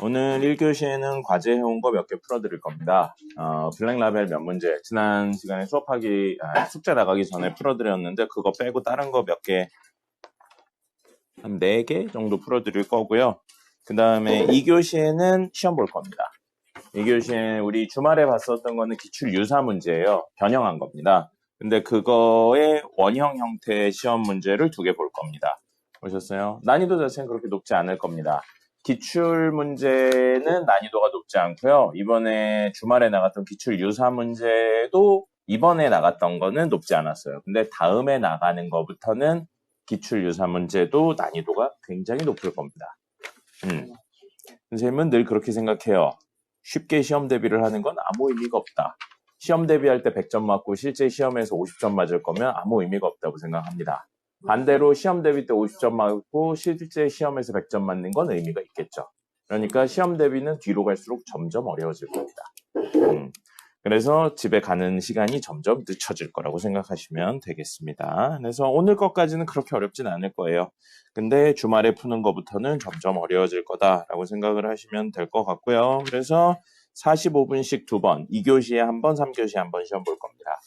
오늘 1교시에는 과제 해온 거 몇 개 풀어드릴 겁니다. 블랙라벨 몇 문제 지난 시간에 숙제 나가기 전에 풀어드렸는데 그거 빼고 다른 거 몇 개, 한 4개 정도 풀어드릴 거고요. 그 다음에 2교시에는 시험 볼 겁니다. 2교시에 우리 주말에 봤었던 거는 기출 유사 문제예요. 변형한 겁니다. 근데 그거의 원형 형태의 시험 문제를 2개 볼 겁니다. 보셨어요? 난이도 자체는 그렇게 높지 않을 겁니다. 기출 문제는 난이도가 높지 않고요. 이번에 주말에 나갔던 기출 유사 문제도 이번에 나갔던 거는 높지 않았어요. 근데 다음에 나가는 거부터는 기출 유사 문제도 난이도가 굉장히 높을 겁니다. 선생님은 늘 그렇게 생각해요. 쉽게 시험 대비를 하는 건 아무 의미가 없다. 시험 대비할 때 100점 맞고 실제 시험에서 50점 맞을 거면 아무 의미가 없다고 생각합니다. 반대로 시험 대비 때 50점 맞고 실제 시험에서 100점 맞는 건 의미가 있겠죠. 그러니까 시험 대비는 뒤로 갈수록 점점 어려워질 겁니다. 그래서 집에 가는 시간이 점점 늦춰질 거라고 생각하시면 되겠습니다. 그래서 오늘 것까지는 그렇게 어렵진 않을 거예요. 근데 주말에 푸는 것부터는 점점 어려워질 거다라고 생각을 하시면 될 것 같고요. 그래서 45분씩 2번, 2교시에 한 번, 3교시에 한 번 시험 볼 겁니다.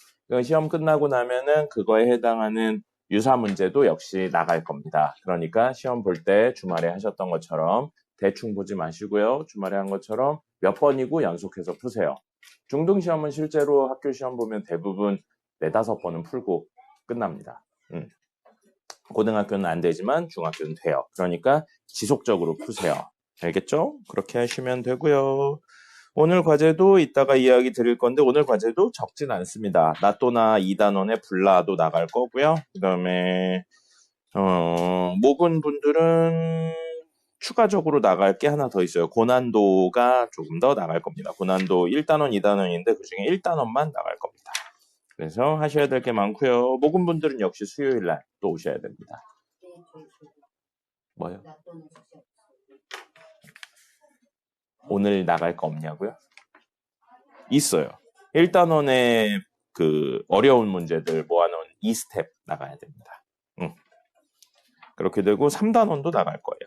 시험 끝나고 나면은 그거에 해당하는 유사 문제도 역시 나갈 겁니다. 그러니까 시험 볼 때 주말에 하셨던 것처럼 대충 보지 마시고요. 주말에 한 것처럼 몇 번이고 연속해서 푸세요. 중등시험은 실제로 학교 시험 보면 대부분 4-5번은 풀고 끝납니다. 고등학교는 안 되지만 중학교는 돼요. 그러니까 지속적으로 푸세요. 알겠죠? 그렇게 하시면 되고요. 오늘 과제도 이따가 이야기 드릴 건데 오늘 과제도 적진 않습니다. 나또나 2단원에 불라도 나갈 거고요. 그 다음에 모군 분들은 추가적으로 나갈 게 하나 더 있어요. 고난도가 조금 더 나갈 겁니다. 고난도 1단원, 2단원인데 그중에 1단원만 나갈 겁니다. 그래서 하셔야 될 게 많고요. 모군 분들은 역시 수요일 날 또 오셔야 됩니다. 뭐요? 오늘 나갈 거 없냐고요? 있어요. 1단원에 그 어려운 문제들 모아놓은 2스텝 나가야 됩니다. 그렇게 되고 3단원도 나갈 거예요.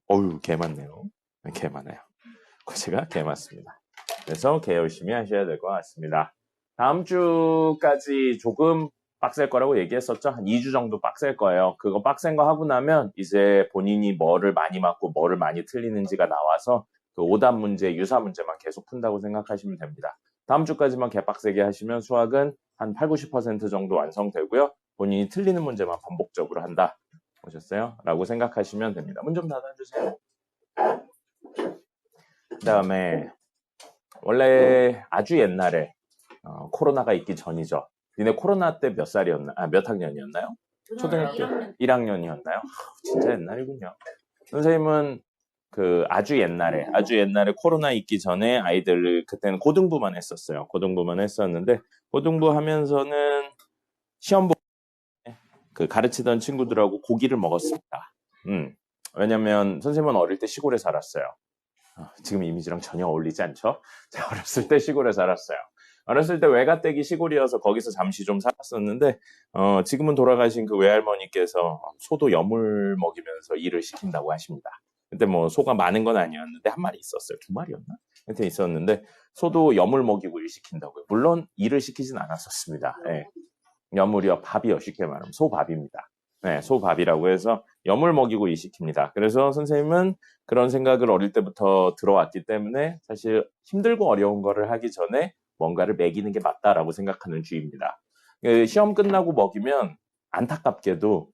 어휴, 개 많네요. 개 많아요. 과제가 개 많습니다. 그래서 개 열심히 하셔야 될 것 같습니다. 다음 주까지 조금 빡셀 거라고 얘기했었죠. 한 2주 정도 빡셀 거예요. 그거 빡센 거 하고 나면 이제 본인이 뭐를 많이 맞고 뭐를 많이 틀리는지가 나와서 그 오답 문제, 유사 문제만 계속 푼다고 생각하시면 됩니다. 다음 주까지만 개빡세게 하시면 수학은 한 80-90% 정도 완성되고요. 본인이 틀리는 문제만 반복적으로 한다. 보셨어요? 라고 생각하시면 됩니다. 문 좀 닫아주세요. 그 다음에 원래 아주 옛날에 코로나가 있기 전이죠. 니네 코로나 때 몇 살이었나? 몇 학년이었나요? 초등학교 1학년이었나요? 진짜 옛날이군요. 선생님은 그 아주 옛날에 코로나 있기 전에 아이들을 그때는 고등부만 했었어요. 고등부만 했었는데 고등부 하면서는 시험 보고 그 가르치던 친구들하고 고기를 먹었습니다. 왜냐면 선생님은 어릴 때 시골에 살았어요. 지금 이미지랑 전혀 어울리지 않죠? 제가 어렸을 때 시골에 살았어요. 어렸을 때 외가댁이 시골이어서 거기서 잠시 좀 살았었는데 지금은 돌아가신 그 외할머니께서 소도 여물 먹이면서 일을 시킨다고 하십니다. 그때 뭐 소가 많은 건 아니었는데 한 마리 있었어요. 2마리였나? 하여튼 있었는데 소도 여물 먹이고 일 시킨다고요. 물론 일을 시키진 않았었습니다. 네. 여물이요, 밥이요. 쉽게 말하면 소밥입니다. 네, 소밥이라고 해서 여물 먹이고 일 시킵니다. 그래서 선생님은 그런 생각을 어릴 때부터 들어왔기 때문에 사실 힘들고 어려운 거를 하기 전에 뭔가를 먹이는 게 맞다라고 생각하는 주의입니다. 시험 끝나고 먹이면 안타깝게도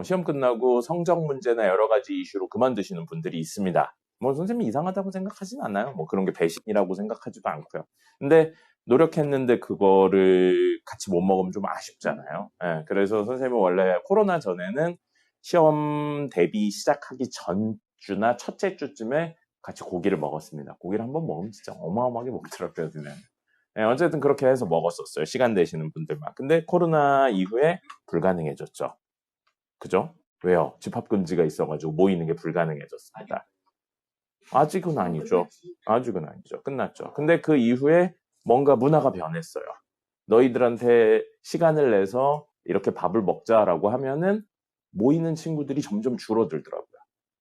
시험 끝나고 성적 문제나 여러 가지 이슈로 그만두시는 분들이 있습니다. 뭐 선생님이 이상하다고 생각하진 않아요. 뭐 그런 게 배신이라고 생각하지도 않고요. 근데 노력했는데 그거를 같이 못 먹으면 좀 아쉽잖아요. 네, 그래서 선생님은 원래 코로나 전에는 시험 대비 시작하기 전주나 첫째 주쯤에 같이 고기를 먹었습니다. 고기를 한번 먹으면 진짜 어마어마하게 먹더라고요. 네, 어쨌든 그렇게 해서 먹었었어요. 시간 되시는 분들만. 근데 코로나 이후에 불가능해졌죠. 그죠? 왜요? 집합금지가 있어가지고 모이는 게 불가능해졌습니다. 아직은 아니죠. 아직은 아니죠. 끝났죠. 근데 그 이후에 뭔가 문화가 변했어요. 너희들한테 시간을 내서 이렇게 밥을 먹자라고 하면은 모이는 친구들이 점점 줄어들더라고요.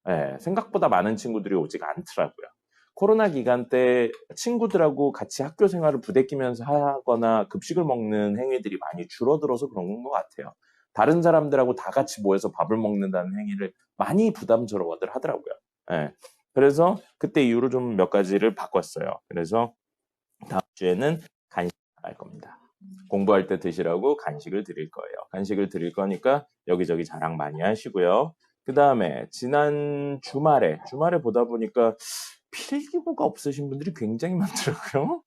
예, 생각보다 많은 친구들이 오지가 않더라고요. 코로나 기간 때 친구들하고 같이 학교 생활을 부대끼면서 하거나 급식을 먹는 행위들이 많이 줄어들어서 그런 것 같아요. 다른 사람들하고 다 같이 모여서 밥을 먹는다는 행위를 많이 부담스러워들 하더라고요. 예. 그래서 그때 이후로 좀 몇 가지를 바꿨어요. 그래서 다음 주에는 간식 나갈 겁니다. 공부할 때 드시라고 간식을 드릴 거예요. 간식을 드릴 거니까 여기저기 자랑 많이 하시고요. 그 다음에 지난 주말에 보다 보니까 필기구가 없으신 분들이 굉장히 많더라고요.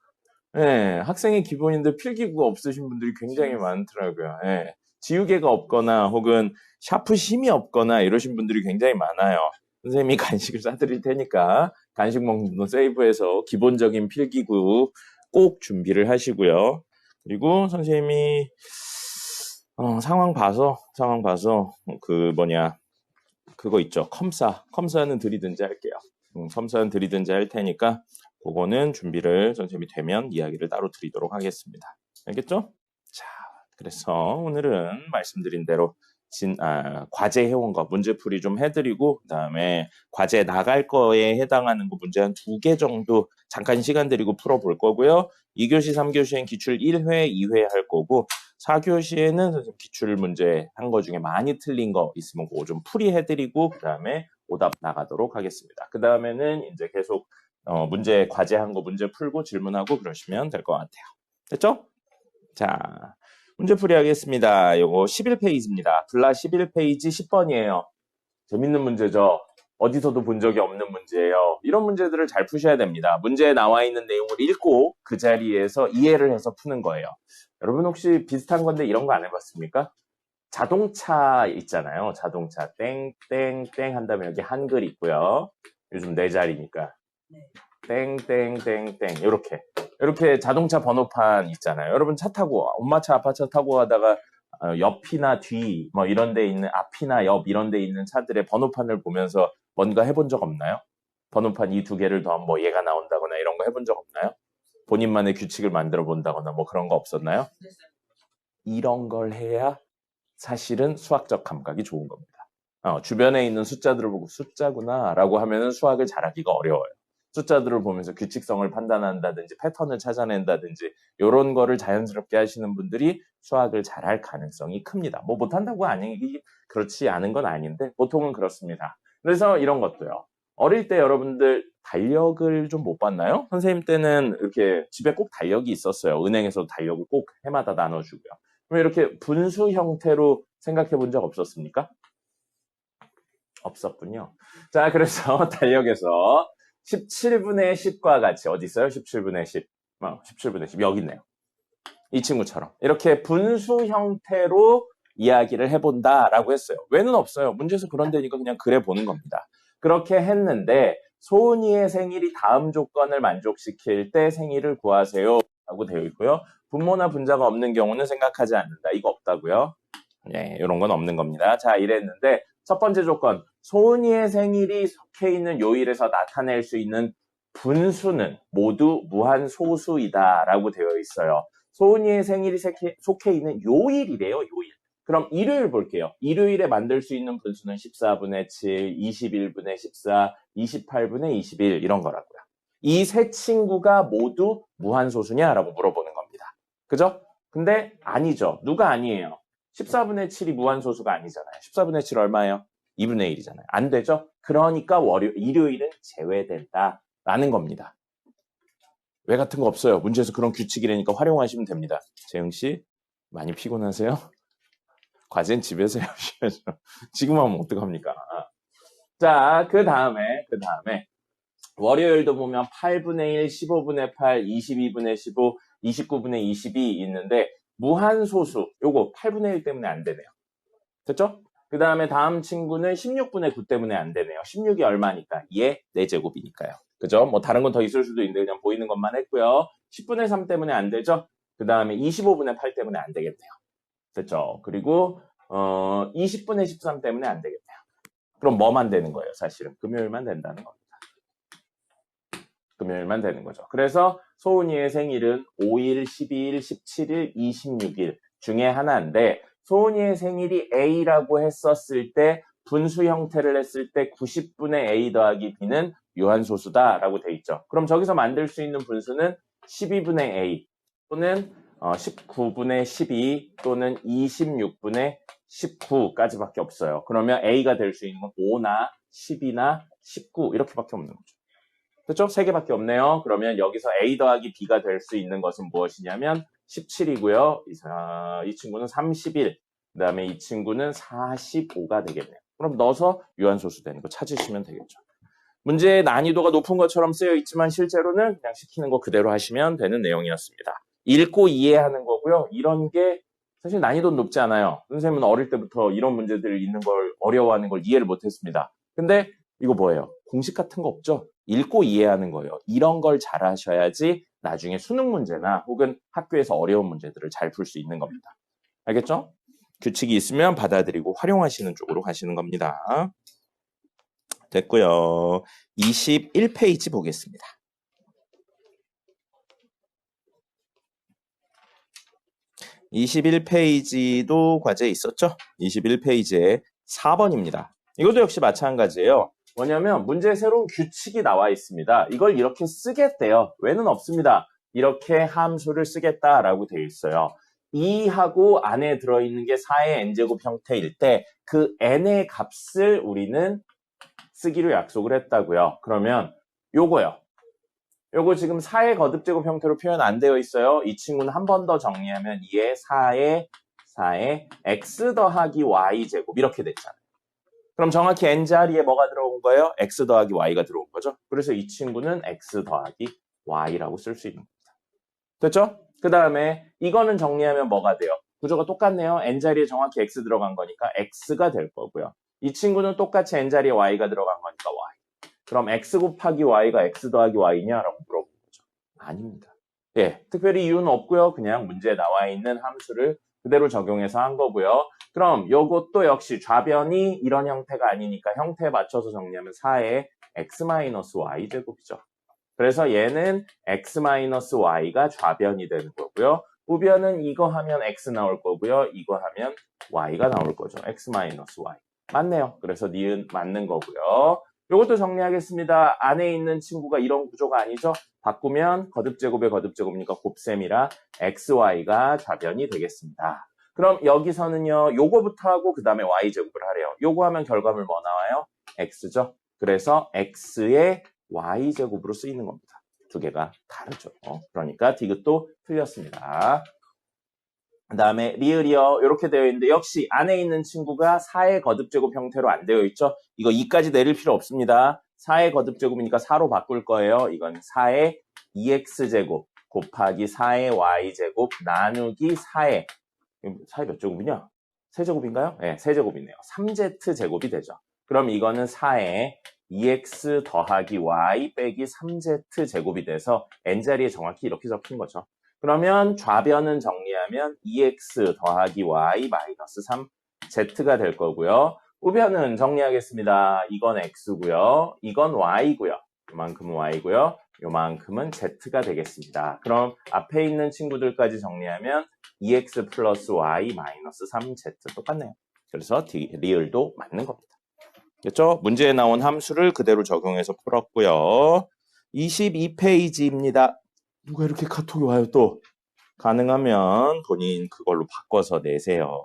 예, 학생의 기본인데 필기구가 없으신 분들이 굉장히 많더라고요. 예, 지우개가 없거나 혹은 샤프심이 없거나 이러신 분들이 굉장히 많아요. 선생님이 간식을 싸드릴 테니까 간식 먹는 거 세이브해서 기본적인 필기구 꼭 준비를 하시고요. 그리고 선생님이 상황 봐서 그거 있죠. 컴사는 드리든지 할게요. 컴사는 드리든지 할 테니까 그거는 준비를 선생님이 되면 이야기를 따로 드리도록 하겠습니다. 알겠죠? 자, 그래서 오늘은 말씀드린 대로 과제 해온 거 문제풀이 좀 해드리고 그다음에 과제 나갈 거에 해당하는 거 문제 한 2개 정도 잠깐 시간 드리고 풀어볼 거고요. 2교시, 3교시엔 기출 1회, 2회 할 거고 4교시에는 선생님 기출 문제 한 거 중에 많이 틀린 거 있으면 그거 좀 풀이해드리고 그다음에 오답 나가도록 하겠습니다. 그 다음에는 이제 계속 문제 과제한 거 문제 풀고 질문하고 그러시면 될 것 같아요. 됐죠? 자, 문제풀이 하겠습니다. 요거 11페이지입니다. 블라 11페이지 10번이에요. 재밌는 문제죠? 어디서도 본 적이 없는 문제예요. 이런 문제들을 잘 푸셔야 됩니다. 문제에 나와 있는 내용을 읽고 그 자리에서 이해를 해서 푸는 거예요. 여러분 혹시 비슷한 건데 이런 거 안 해봤습니까? 자동차 있잖아요. 자동차 땡땡땡 한 다음에 여기 한글 있고요. 요즘 4자리니까 땡땡땡땡 이렇게 자동차 번호판 있잖아요. 여러분 차 타고 엄마 차 아빠 차 타고 가다가 옆이나 뒤 뭐 이런 데 있는 앞이나 옆 이런 데 있는 차들의 번호판을 보면서 뭔가 해본 적 없나요? 번호판 이 2개를 더하면 뭐 얘가 나온다거나 이런 거 해본 적 없나요? 본인만의 규칙을 만들어 본다거나 뭐 그런 거 없었나요? 이런 걸 해야 사실은 수학적 감각이 좋은 겁니다. 주변에 있는 숫자들을 보고 숫자구나 라고 하면은 수학을 잘하기가 어려워요. 숫자들을 보면서 규칙성을 판단한다든지 패턴을 찾아낸다든지 이런 거를 자연스럽게 하시는 분들이 수학을 잘할 가능성이 큽니다. 뭐 못한다고 그렇지 않은 건 아닌데 보통은 그렇습니다. 그래서 이런 것도요. 어릴 때 여러분들 달력을 좀 못 봤나요? 선생님 때는 이렇게 집에 꼭 달력이 있었어요. 은행에서 달력을 꼭 해마다 나눠주고요. 그럼 이렇게 분수 형태로 생각해 본 적 없었습니까? 없었군요. 자, 그래서 달력에서 17분의 10과 같이 어디 있어요? 17분의 10. 17분의 10 여기 있네요. 이 친구처럼 이렇게 분수 형태로 이야기를 해본다라고 했어요. 왜는 없어요. 문제에서 그런 데니까 그냥 그래 보는 겁니다. 그렇게 했는데 소은이의 생일이 다음 조건을 만족시킬 때 생일을 구하세요 라고 되어 있고요. 분모나 분자가 없는 경우는 생각하지 않는다. 이거 없다고요. 네, 이런 건 없는 겁니다. 자, 이랬는데 첫 번째 조건, 소은이의 생일이 속해 있는 요일에서 나타낼 수 있는 분수는 모두 무한소수이다 라고 되어 있어요. 소은이의 생일이 속해 있는 요일이래요, 요일. 그럼 일요일 볼게요. 일요일에 만들 수 있는 분수는 14분의 7, 21분의 14, 28분의 21 이런 거라고요. 이 세 친구가 모두 무한소수냐라고 물어보는 겁니다. 그죠? 근데 아니죠. 누가 아니에요? 14분의 7이 무한소수가 아니잖아요. 14분의 7 얼마예요? 2분의 1이잖아요. 안 되죠? 그러니까 일요일은 제외된다라는 겁니다. 왜 같은 거 없어요. 문제에서 그런 규칙이라니까 활용하시면 됩니다. 재흥씨, 많이 피곤하세요? 과제는 집에서 하셔야죠. 지금 하면 어떡합니까? 자, 그 다음에 월요일도 보면 8분의 1, 15분의 8, 22분의 15, 29분의 22 있는데 무한소수, 요거 8분의 1 때문에 안 되네요. 됐죠? 그 다음에 다음 친구는 16분의 9 때문에 안 되네요. 16이 얼마니까? 얘 4제곱이니까요. 그죠? 뭐 다른 건 더 있을 수도 있는데 그냥 보이는 것만 했고요. 10분의 3 때문에 안 되죠? 그 다음에 25분의 8 때문에 안 되겠네요. 됐죠? 그리고 20분의 13 때문에 안 되겠네요. 그럼 뭐만 되는 거예요? 사실은 금요일만 된다는 겁니다. 금요일만 되는 거죠. 그래서 소은이의 생일은 5일, 12일, 17일, 26일 중에 하나인데 소은이의 생일이 A라고 했었을 때 분수 형태를 했을 때 90분의 A 더하기 B는 유한소수다라고 돼 있죠. 그럼 저기서 만들 수 있는 분수는 12분의 A 또는 19분의 12 또는 26분의 19까지밖에 없어요. 그러면 A가 될 수 있는 건 5나 10이나 19 이렇게밖에 없는 거죠. 그렇죠? 3개밖에 없네요. 그러면 여기서 A 더하기 B가 될 수 있는 것은 무엇이냐면 17이고요. 이 친구는 31, 그 다음에 이 친구는 45가 되겠네요. 그럼 넣어서 유한소수 되는 거 찾으시면 되겠죠. 문제의 난이도가 높은 것처럼 쓰여 있지만 실제로는 그냥 시키는 거 그대로 하시면 되는 내용이었습니다. 읽고 이해하는 거고요. 이런 게 사실 난이도는 높지 않아요. 선생님은 어릴 때부터 이런 문제들 있는 걸 어려워하는 걸 이해를 못했습니다. 근데 이거 뭐예요? 공식 같은 거 없죠? 읽고 이해하는 거예요. 이런 걸 잘 하셔야지 나중에 수능 문제나 혹은 학교에서 어려운 문제들을 잘 풀 수 있는 겁니다. 알겠죠? 규칙이 있으면 받아들이고 활용하시는 쪽으로 가시는 겁니다. 됐고요. 21페이지 보겠습니다. 21페이지도 과제에 있었죠? 21페이지에 4번입니다. 이것도 역시 마찬가지예요. 뭐냐면 문제에 새로운 규칙이 나와 있습니다. 이걸 이렇게 쓰겠대요. 왜는 없습니다. 이렇게 함수를 쓰겠다라고 되어 있어요. 2하고 안에 들어있는 게 4의 n제곱 형태일 때 그 n의 값을 우리는 쓰기로 약속을 했다고요. 그러면 요거요. 요거 지금 4의 거듭제곱 형태로 표현 안 되어 있어요. 이 친구는 한 번 더 정리하면 2의 4의 x 더하기 y제곱 이렇게 됐잖아요. 그럼 정확히 n자리에 뭐가 들어온 거예요? x 더하기 y가 들어온 거죠. 그래서 이 친구는 x 더하기 y라고 쓸 수 있는 겁니다. 됐죠? 그 다음에 이거는 정리하면 뭐가 돼요? 구조가 똑같네요. n자리에 정확히 x 들어간 거니까 x가 될 거고요. 이 친구는 똑같이 n자리에 y가 들어간 거니까 y. 그럼 x 곱하기 y가 x 더하기 y냐라고 물어보는 거죠. 아닙니다. 예, 특별히 이유는 없고요. 그냥 문제에 나와 있는 함수를 그대로 적용해서 한 거고요. 그럼 이것도 역시 좌변이 이런 형태가 아니니까 형태에 맞춰서 정리하면 4의 x-y 제곱이죠. 그래서 얘는 x-y가 좌변이 되는 거고요. 우변은 이거 하면 x 나올 거고요. 이거 하면 y가 나올 거죠. x-y. 맞네요. 그래서 니은 맞는 거고요. 이것도 정리하겠습니다. 안에 있는 친구가 이런 구조가 아니죠. 바꾸면 거듭제곱의 거듭제곱이니까 곱셈이라 xy가 좌변이 되겠습니다. 그럼 여기서는요. 요거부터 하고 그 다음에 y제곱을 하래요. 요거 하면 결과물 뭐 나와요? x죠. 그래서 x의 y제곱으로 쓰이는 겁니다. 두 개가 다르죠. 그러니까 디귿도 틀렸습니다. 그 다음에 리을이요. 이렇게 되어 있는데 역시 안에 있는 친구가 4의 거듭제곱 형태로 안 되어 있죠. 이거 2까지 내릴 필요 없습니다. 4의 거듭제곱이니까 4로 바꿀 거예요. 이건 4의 2x제곱 곱하기 4의 y제곱 나누기 4의 몇 제곱이냐? 세제곱인가요? 네, 세제곱이네요. 3z제곱이 되죠. 그럼 이거는 4의 2x 더하기 y 빼기 3z제곱이 돼서 n자리에 정확히 이렇게 적힌 거죠. 그러면 좌변은 정리하면 2x 더하기 y 마이너스 3z가 될 거고요. 우변은 정리하겠습니다. 이건 x고요. 이건 y고요. 요만큼은 y고요. 요만큼은 z가 되겠습니다. 그럼 앞에 있는 친구들까지 정리하면 2x 플러스 y 마이너스 3z 똑같네요. 그래서 리을도 맞는 겁니다. 됐죠? 문제에 나온 함수를 그대로 적용해서 풀었고요. 22페이지입니다. 누가 이렇게 카톡이 와요 또? 가능하면 본인 그걸로 바꿔서 내세요.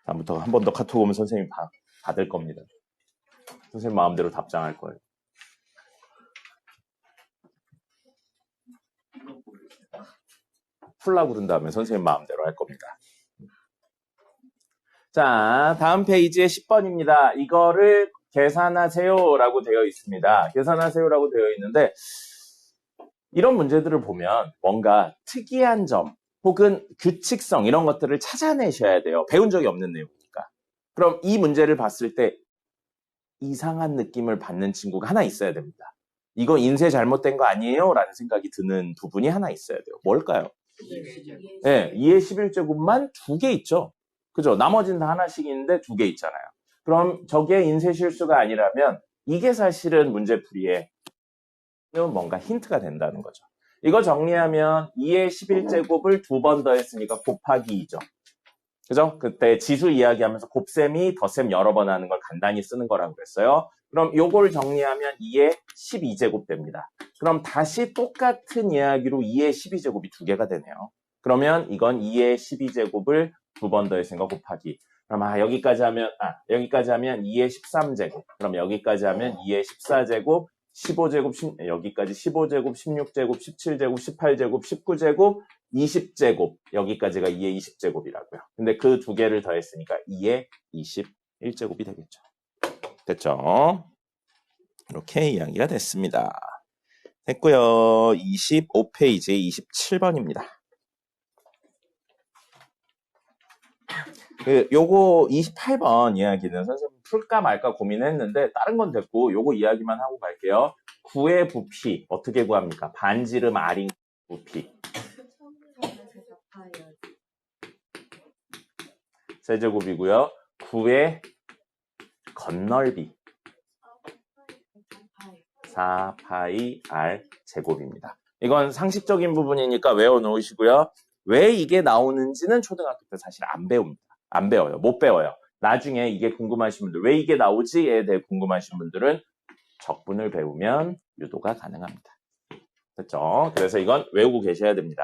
다음부터 한 번 더 카톡 오면 선생님 받을 겁니다. 선생님 마음대로 답장할 거예요. 풀라고 그런 다음에 선생님 마음대로 할 겁니다. 자, 다음 페이지에 10번입니다. 이거를 계산하세요라고 되어 있습니다. 계산하세요라고 되어 있는데 이런 문제들을 보면 뭔가 특이한 점 혹은 규칙성 이런 것들을 찾아내셔야 돼요. 배운 적이 없는 내용이니까. 그럼 이 문제를 봤을 때 이상한 느낌을 받는 친구가 하나 있어야 됩니다. 이거 인쇄 잘못된 거 아니에요? 라는 생각이 드는 부분이 하나 있어야 돼요. 뭘까요? 네, 2의 11제곱만 2개 있죠. 그죠? 나머지는 다 하나씩 있는데 2개 있잖아요. 그럼 저게 인쇄 실수가 아니라면 이게 사실은 문제풀이에 뭔가 힌트가 된다는 거죠. 이거 정리하면 2의 11제곱을 2번 더했으니까 곱하기 2죠. 그죠? 그때 지수 이야기하면서 곱셈이 덧셈 여러 번 하는 걸 간단히 쓰는 거라고 그랬어요. 그럼 요걸 정리하면 2의 12제곱 됩니다. 그럼 다시 똑같은 이야기로 2의 12제곱이 두 개가 되네요. 그러면 이건 2의 12제곱을 두 번 더했으니까 곱하기. 그럼 여기까지 하면 2의 13제곱. 그럼 여기까지 하면 2의 14제곱, 15제곱, 여기까지 15제곱, 16제곱, 17제곱, 18제곱, 19제곱, 20제곱. 여기까지가 2의 20제곱이라고요. 근데 그 두 개를 더했으니까 2의 21제곱이 되겠죠. 됐죠? 이렇게 이야기가 됐습니다. 됐고요. 25페이지 27번입니다. 요거 28번 이야기는 선생님 풀까 말까 고민했는데 다른 건 됐고 요거 이야기만 하고 갈게요. 9의 부피 어떻게 구합니까? 반지름 R인 부피. 세제곱이고요. 9의 건널비 4파이 R 제곱입니다. 이건 상식적인 부분이니까 외워놓으시고요. 왜 이게 나오는지는 초등학교 때 사실 안 배웁니다. 안 배워요. 못 배워요. 나중에 이게 궁금하신 분들, 왜 이게 나오지에 대해 궁금하신 분들은 적분을 배우면 유도가 가능합니다. 됐죠? 그래서 이건 외우고 계셔야 됩니다.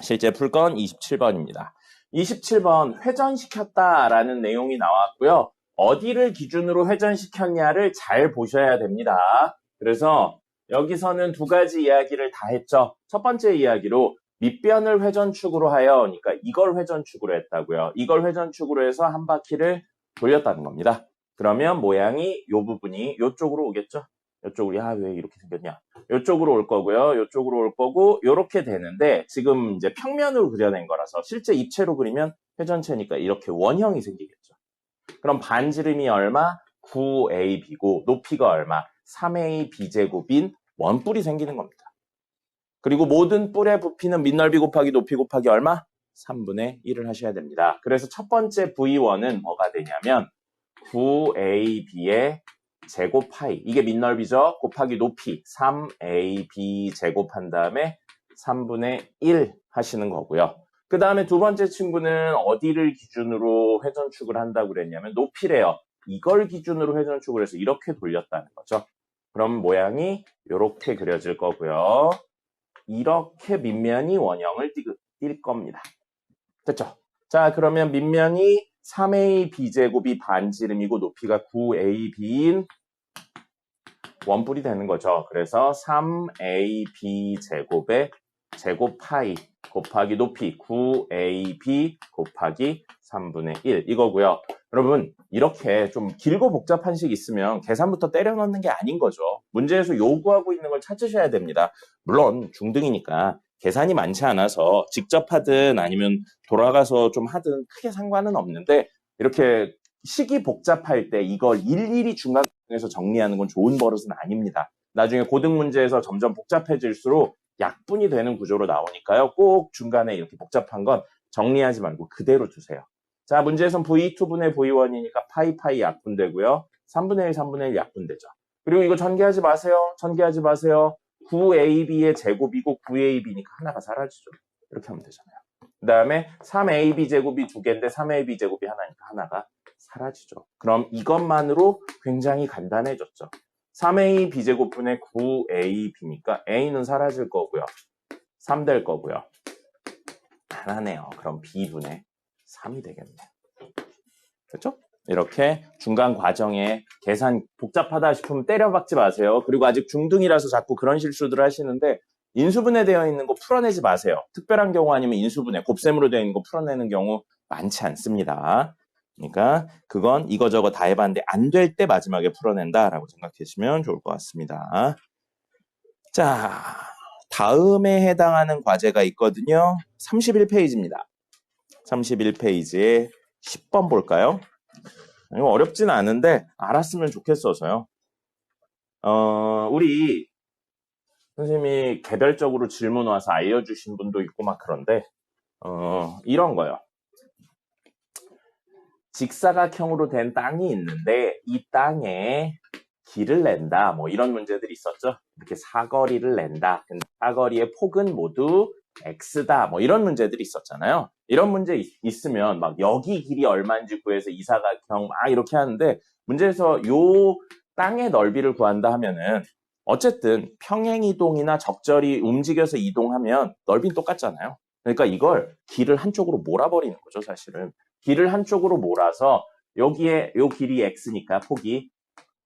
실제 풀 건 27번입니다. 27번 회전시켰다라는 내용이 나왔고요. 어디를 기준으로 회전시켰냐를 잘 보셔야 됩니다. 그래서 여기서는 두 가지 이야기를 다 했죠. 첫 번째 이야기로 밑변을 회전축으로 하여, 그러니까 이걸 회전축으로 했다고요. 이걸 회전축으로 해서 한 바퀴를 돌렸다는 겁니다. 그러면 모양이 이 부분이 이쪽으로 오겠죠. 이쪽으로, 왜 이렇게 생겼냐. 이쪽으로 올 거고요. 이쪽으로 올 거고, 이렇게 되는데 지금 이제 평면으로 그려낸 거라서 실제 입체로 그리면 회전체니까 이렇게 원형이 생기겠죠. 그럼 반지름이 얼마? 9AB고 높이가 얼마? 3AB제곱인 원뿔이 생기는 겁니다. 그리고 모든 뿔의 부피는 밑넓이 곱하기 높이 곱하기 얼마? 3분의 1을 하셔야 됩니다. 그래서 첫 번째 V1은 뭐가 되냐면 9AB의 제곱 파이, 이게 밑넓이죠? 곱하기 높이 3AB 제곱한 다음에 3분의 1 하시는 거고요. 그 다음에 두 번째 친구는 어디를 기준으로 회전축을 한다고 그랬냐면 높이래요. 이걸 기준으로 회전축을 해서 이렇게 돌렸다는 거죠. 그럼 모양이 이렇게 그려질 거고요. 이렇게 밑면이 원형을 띌 겁니다. 됐죠? 자, 그러면 밑면이 3AB제곱이 반지름이고 높이가 9AB인 원뿔이 되는 거죠. 그래서 3AB제곱의 제곱 파이 곱하기 높이 9AB 곱하기 3분의 1 이거고요. 여러분 이렇게 좀 길고 복잡한 식 있으면 계산부터 때려 넣는 게 아닌 거죠. 문제에서 요구하고 있는 걸 찾으셔야 됩니다. 물론 중등이니까 계산이 많지 않아서 직접 하든 아니면 돌아가서 좀 하든 크게 상관은 없는데 이렇게 식이 복잡할 때 이걸 일일이 중간에서 정리하는 건 좋은 버릇은 아닙니다. 나중에 고등 문제에서 점점 복잡해질수록 약분이 되는 구조로 나오니까요. 꼭 중간에 이렇게 복잡한 건 정리하지 말고 그대로 두세요. 자, 문제에선 V2분의 V1이니까 파이 약분되고요. 3분의 1, 3분의 1 약분되죠. 그리고 이거 전개하지 마세요. 전개하지 마세요. 9AB의 제곱이고 9AB니까 하나가 사라지죠. 이렇게 하면 되잖아요. 그 다음에 3AB 제곱이 두 개인데 3AB 제곱이 하나니까 하나가 사라지죠. 그럼 이것만으로 굉장히 간단해졌죠. 3AB 제곱분의 9AB니까 A는 사라질 거고요. 3 될 거고요. 하나네요. 그럼 B분의 3이 되겠네요. 그렇죠? 이렇게 중간 과정에 계산 복잡하다 싶으면 때려박지 마세요. 그리고 아직 중등이라서 자꾸 그런 실수들을 하시는데 인수분해 되어 있는 거 풀어내지 마세요. 특별한 경우 아니면 인수분해, 곱셈으로 되어 있는 거 풀어내는 경우 많지 않습니다. 그러니까 그건 이거저거 다 해봤는데 안 될 때 마지막에 풀어낸다라고 생각하시면 좋을 것 같습니다. 자, 다음에 해당하는 과제가 있거든요. 31페이지입니다. 31페이지에 10번 볼까요? 이거 어렵진 않은데 알았으면 좋겠어서요. 우리 선생님이 개별적으로 질문 와서 알려주신 분도 있고 막 그런데 이런 거요. 직사각형으로 된 땅이 있는데 이 땅에 길을 낸다. 뭐 이런 문제들이 있었죠. 이렇게 사거리를 낸다. 근데 사거리의 폭은 모두 x다 뭐 이런 문제들이 있었잖아요. 이런 문제 있으면 막 여기 길이 얼마인지 구해서 이사각형 막 이렇게 하는데 문제에서 요 땅의 넓이를 구한다 하면은 어쨌든 평행이동이나 적절히 움직여서 이동하면 넓이는 똑같잖아요. 그러니까 이걸 길을 한쪽으로 몰아버리는 거죠, 사실은. 길을 한쪽으로 몰아서 여기에 요 길이 x니까 폭이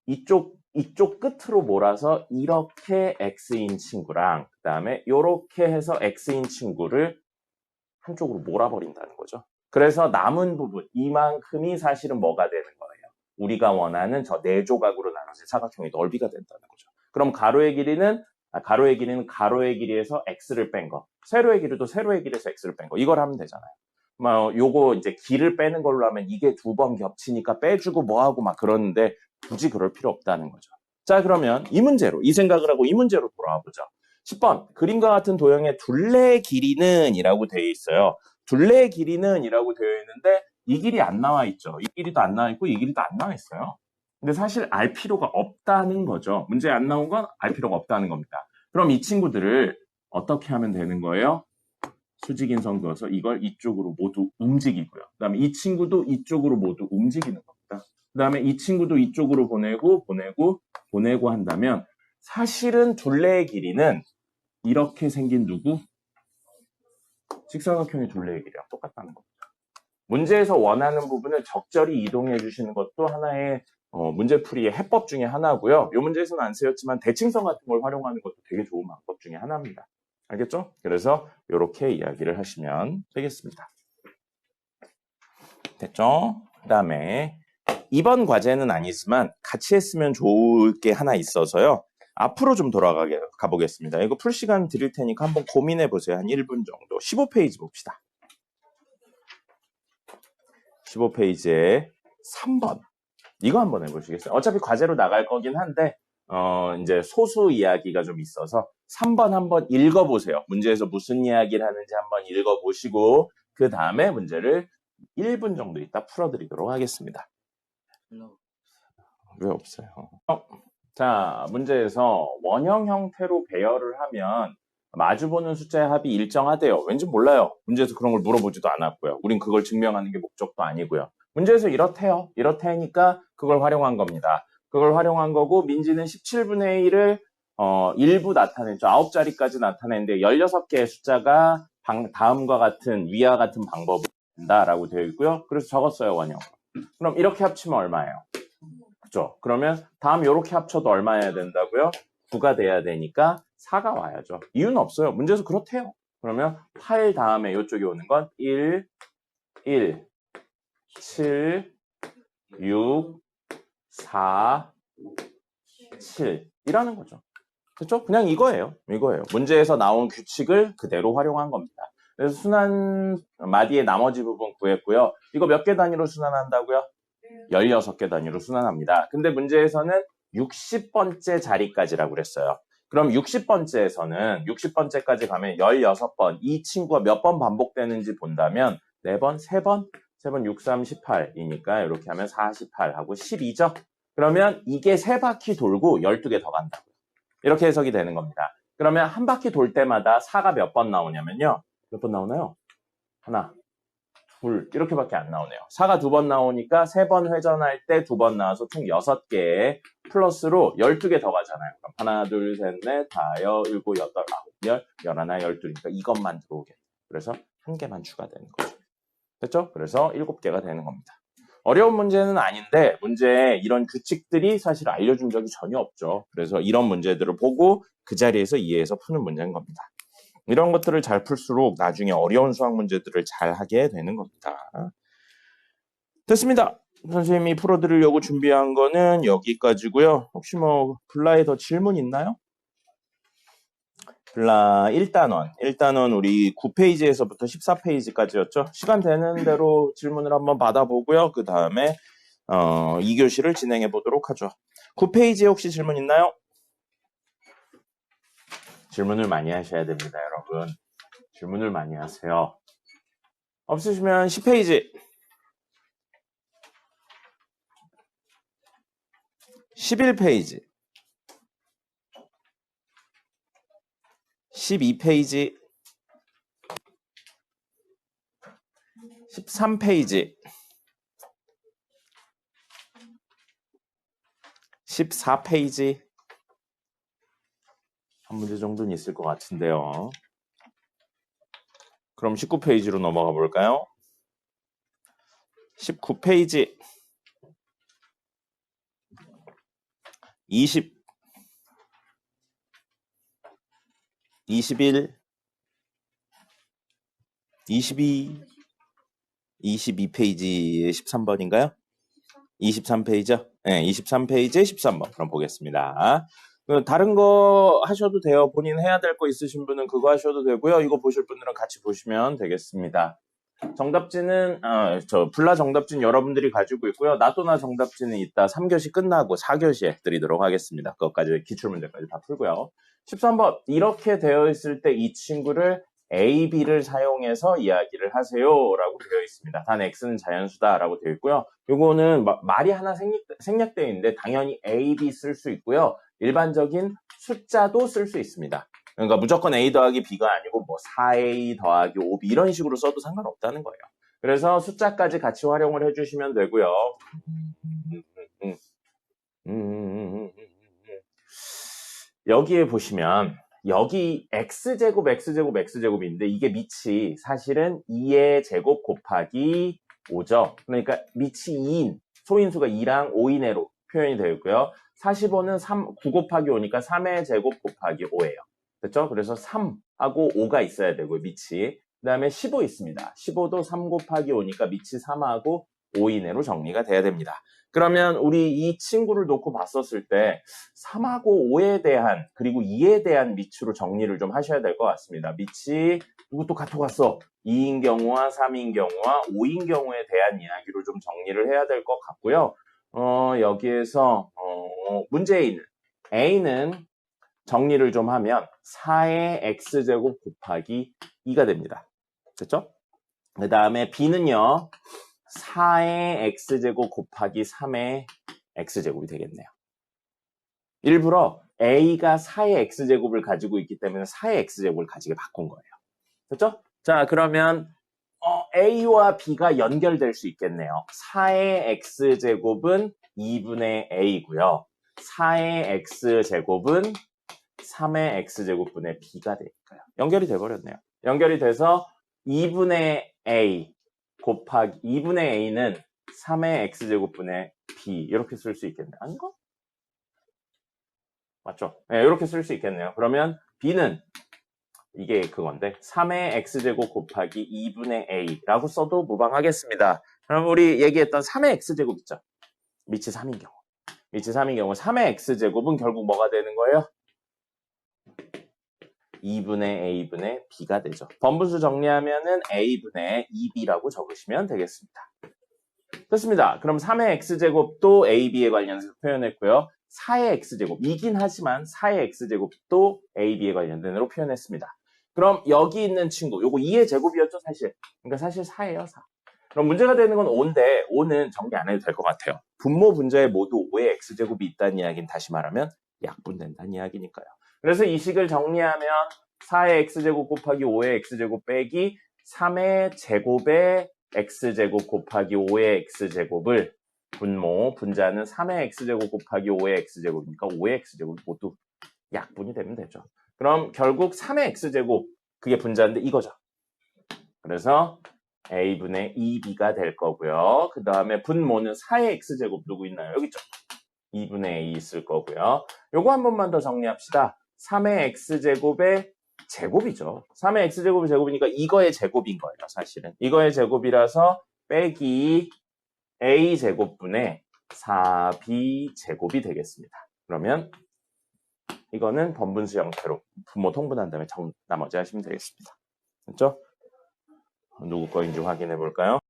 이쪽 끝으로 몰아서 이렇게 x인 친구랑 그 다음에 이렇게 해서 x인 친구를 한쪽으로 몰아버린다는 거죠. 그래서 남은 부분 이만큼이 사실은 뭐가 되는 거예요? 우리가 원하는 저 네 조각으로 나눠진 사각형의 넓이가 된다는 거죠. 그럼 가로의 길이는 가로의 길이에서 x를 뺀 거, 세로의 길이도 세로의 길이에서 x를 뺀 거, 이걸 하면 되잖아요. 요거 이제 길을 빼는 걸로 하면 이게 두 번 겹치니까 빼주고 뭐하고 막 그러는데 굳이 그럴 필요 없다는 거죠. 자, 그러면 이 생각을 하고 이 문제로 돌아와 보죠. 10번, 그림과 같은 도형의 둘레의 길이는 이라고 되어 있어요. 둘레의 길이는 이라고 되어 있는데 이 길이 안 나와 있죠. 이 길이도 안 나와 있고 이 길이도 안 나와 있어요. 근데 사실 알 필요가 없다는 거죠. 문제에 안 나온 건 알 필요가 없다는 겁니다. 그럼 이 친구들을 어떻게 하면 되는 거예요? 수직인 선 그어서 이걸 이쪽으로 모두 움직이고요. 그 다음에 이 친구도 이쪽으로 모두 움직이는 겁니다. 그 다음에 이 친구도 이쪽으로 보내고 한다면 사실은 둘레의 길이는 이렇게 생긴 누구? 직사각형의 둘레의 길이랑 똑같다는 겁니다. 문제에서 원하는 부분을 적절히 이동해 주시는 것도 하나의 문제풀이의 해법 중에 하나고요. 이 문제에서는 안 쓰였지만 대칭선 같은 걸 활용하는 것도 되게 좋은 방법 중에 하나입니다. 알겠죠? 그래서 이렇게 이야기를 하시면 되겠습니다. 됐죠? 그 다음에 이번 과제는 아니지만 같이 했으면 좋을 게 하나 있어서요. 앞으로 좀 가보겠습니다. 이거 풀 시간 드릴 테니까 한번 고민해 보세요. 한 1분 정도. 15페이지 봅시다. 15페이지에 3번. 이거 한번 해보시겠어요? 어차피 과제로 나갈 거긴 한데 이제 소수 이야기가 좀 있어서 3번 한번 읽어보세요. 문제에서 무슨 이야기를 하는지 한번 읽어보시고 그 다음에 문제를 1분 정도 있다 풀어드리도록 하겠습니다. 왜 없어요? 자, 문제에서 원형 형태로 배열을 하면 마주보는 숫자의 합이 일정하대요. 왠지 몰라요. 문제에서 그런 걸 물어보지도 않았고요. 우린 그걸 증명하는 게 목적도 아니고요. 문제에서 이렇대요. 이렇다니까 그걸 활용한 겁니다. 그걸 활용한 거고 민지는 17분의 1을 일부 나타냈죠. 9자리까지 나타냈는데 16개의 숫자가 다음과 같은 위와 같은 방법으로 된다라고 되어 있고요. 그래서 적었어요, 원형. 그럼 이렇게 합치면 얼마예요? 그죠? 그러면 다음 이렇게 합쳐도 얼마여야 된다고요? 9가 돼야 되니까 4가 와야죠. 이유는 없어요. 문제에서 그렇대요. 그러면 8 다음에 이쪽에 오는 건 1, 7, 6, 4, 7 이라는 거죠. 그렇죠? 그냥 이거예요. 문제에서 나온 규칙을 그대로 활용한 겁니다. 그래서 순환 마디의 나머지 부분 구했고요. 이거 몇 개 단위로 순환한다고요? 16개 단위로 순환합니다. 근데 문제에서는 60번째 자리까지라고 그랬어요. 그럼 60번째에서는 60번째까지 가면 16번 이 친구가 몇 번 반복되는지 본다면 4번, 3번, 3번 6, 3, 18이니까 이렇게 하면 48하고 12죠. 그러면 이게 3바퀴 돌고 12개 더 간다고요. 이렇게 해석이 되는 겁니다. 그러면 한 바퀴 돌 때마다 4가 몇 번 나오냐면요. 몇 번 나오나요? 하나, 둘 이렇게밖에 안 나오네요. 4가 2번 나오니까 3번 회전할 때 2번 나와서 총 6개 플러스로 12개 더 가잖아요. 그럼 하나, 둘, 셋, 넷, 다, 일곱, 여덟, 아홉, 열, 열하나, 열둘이니까 이것만 들어오게. 그래서 한 개만 추가되는 거죠. 됐죠? 그래서 7개가 되는 겁니다. 어려운 문제는 아닌데 문제에 이런 규칙들이 사실 알려준 적이 전혀 없죠. 그래서 이런 문제들을 보고 그 자리에서 이해해서 푸는 문제인 겁니다. 이런 것들을 잘 풀수록 나중에 어려운 수학 문제들을 잘 하게 되는 겁니다. 됐습니다. 선생님이 풀어드리려고 준비한 거는 여기까지고요. 혹시 블라에 더 질문 있나요? 블라 1단원 우리 9페이지에서부터 14페이지까지였죠. 시간 되는 대로 질문을 한번 받아보고요. 그 다음에 2교시를 진행해 보도록 하죠. 9페이지에 혹시 질문 있나요? 질문을 많이 하셔야 됩니다, 여러분. 질문을 많이 하세요. 없으시면 10페이지. 11페이지. 12페이지. 13페이지 14페이지 한 문제 정도는 있을 것 같은데요. 그럼 19페이지로 넘어가 볼까요? 19페이지 20 21 22 22페이지 13번인가요? 23페이지요? 네, 23페이지 13번. 그럼 보겠습니다. 다른 거 하셔도 돼요. 본인 해야 될 거 있으신 분은 그거 하셔도 되고요. 이거 보실 분들은 같이 보시면 되겠습니다. 정답지는 불라 정답지는 여러분들이 가지고 있고요. 나또나 정답지는 이따 3교시 끝나고 4교시에 드리도록 하겠습니다. 그것까지 기출문제까지 다 풀고요. 13번 이렇게 되어 있을 때 이 친구를 A, B를 사용해서 이야기를 하세요 라고 되어 있습니다. 단 X는 자연수다 라고 되어 있고요. 요거는 말이 하나 생략되어 있는데 당연히 A, B 쓸 수 있고요. 일반적인 숫자도 쓸 수 있습니다. 그러니까 무조건 A 더하기 B가 아니고 뭐 4A 더하기 5B 이런 식으로 써도 상관없다는 거예요. 그래서 숫자까지 같이 활용을 해주시면 되고요. 여기에 보시면 여기 X제곱, X제곱, X제곱인데 이게 밑이 사실은 2의 제곱 곱하기 5죠. 그러니까 밑이 2인, 소인수가 2랑 5인으로 표현이 되어 있고요. 45는 9 곱하기 5니까 3의 제곱 곱하기 5예요. 됐죠? 그래서 3하고 5가 있어야 되고요, 밑이. 그 다음에 15 있습니다. 15도 3 곱하기 5니까 밑이 3하고 5 이내로 정리가 돼야 됩니다. 그러면 우리 이 친구를 놓고 봤었을 때 3하고 5에 대한 그리고 2에 대한 밑으로 정리를 좀 하셔야 될 것 같습니다. 밑이 이것도 같았어. 2인 경우와 3인 경우와 5인 경우에 대한 이야기로 좀 정리를 해야 될 것 같고요. 여기에서 문제인 A는 정리를 좀 하면 4의 X제곱 곱하기 2가 됩니다. 됐죠? 그 다음에 B는요. 4의 X제곱 곱하기 3의 X제곱이 되겠네요. 일부러 A가 4의 X제곱을 가지고 있기 때문에 4의 X제곱을 가지게 바꾼 거예요. 됐죠? 자, 그러면 A와 B가 연결될 수 있겠네요. 4의 X제곱은 2분의 A고요. 4의 X제곱은 3의 X제곱분의 B가 되니까요. 연결이 돼버렸네요. 연결이 돼서 2분의 A 곱하기 2분의 A는 3의 X제곱분의 B 이렇게 쓸 수 있겠네요. 아닌가? 맞죠? 네, 이렇게 쓸 수 있겠네요. 그러면 B는 이게 그건데 3의 X제곱 곱하기 2분의 A라고 써도 무방하겠습니다. 그럼 우리 얘기했던 3의 X제곱 있죠? 밑이 3인 경우. 밑이 3인 경우 3의 X제곱은 결국 뭐가 되는 거예요? 2분의 A분의 B가 되죠. 번분수 정리하면은 A분의 2B라고 적으시면 되겠습니다. 됐습니다. 그럼 3의 X제곱도 A, B에 관련해서 표현했고요. 4의 X제곱이긴 하지만 4의 X제곱도 A, B에 관련된 으로 표현했습니다. 그럼 여기 있는 친구, 요거 2의 제곱이었죠, 사실. 그러니까 사실 4예요, 4. 그럼 문제가 되는 건 5인데 5는 정리 안 해도 될 것 같아요. 분모 분자에 모두 5의 X제곱이 있다는 이야기는 다시 말하면 약분된다는 이야기니까요. 그래서 이 식을 정리하면 4의 X제곱 곱하기 5의 X제곱 빼기 3의 제곱의 X제곱 곱하기 5의 X제곱을 분모, 분자는 3의 X제곱 곱하기 5의 X제곱이니까 5의 X제곱 모두 약분이 되면 되죠. 그럼 결국 3의 X제곱, 그게 분자인데 이거죠. 그래서 A분의 2B가 될 거고요. 그 다음에 분모는 4의 X제곱 누구 있나요? 여기 있죠. 2분의 A 있을 거고요. 요거 한 번만 더 정리합시다. 3의 X제곱의 제곱이죠. 3의 X제곱이 제곱이니까 이거의 제곱인 거예요, 사실은. 이거의 제곱이라서 빼기 A제곱분의 4B 제곱이 되겠습니다. 그러면 이거는 번분수 형태로 분모 통분한 다음에 나머지 하시면 되겠습니다. 됐죠? 누구 거인지 확인해 볼까요?